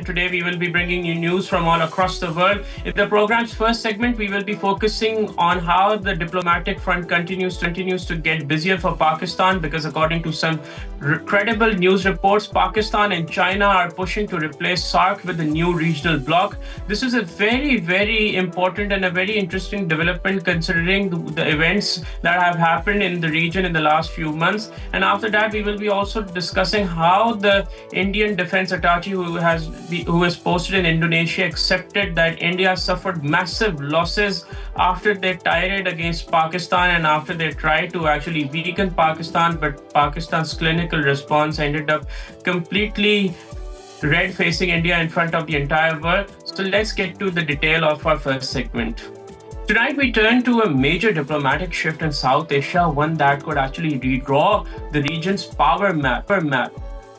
Today we will be bringing you news from all across the world. In the program's first segment, we will be focusing on how the diplomatic front continues to get busier for Pakistan, because according to some credible news reports, Pakistan and China are pushing to replace SAARC with a new regional bloc. This is a very, very important and a very interesting development considering the events that have happened in the region in the last few months. And after that, we will be also discussing how the Indian defense attaché who is posted in Indonesia accepted that India suffered massive losses after they tirade against Pakistan and after they tried to actually weaken Pakistan, but Pakistan's clinical response ended up completely red-facing India in front of the entire world. So let's get to the detail of our first segment. Tonight, we turn to a major diplomatic shift in South Asia, one that could actually redraw the region's power map.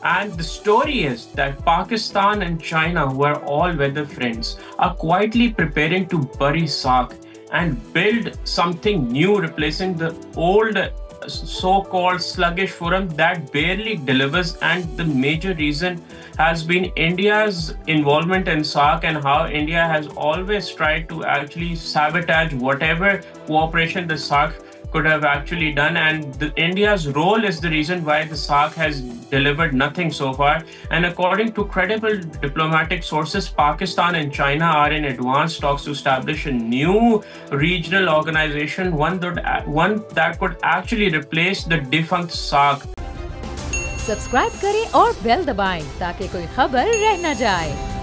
And the story is that Pakistan and China, who are all-weather friends, are quietly preparing to bury SAARC and build something new, replacing the old so-called sluggish forum that barely delivers. And the major reason has been India's involvement in SAARC and how India has always tried to actually sabotage whatever cooperation the SAARC could have actually done. And India's role is the reason why the SAARC has delivered nothing so far. And according to credible diplomatic sources, Pakistan and China are in advanced talks to establish a new regional organization, one that could actually replace the defunct SAARC. Subscribe करें और bell दबाएं ताकि कोई खबर रह न जाए।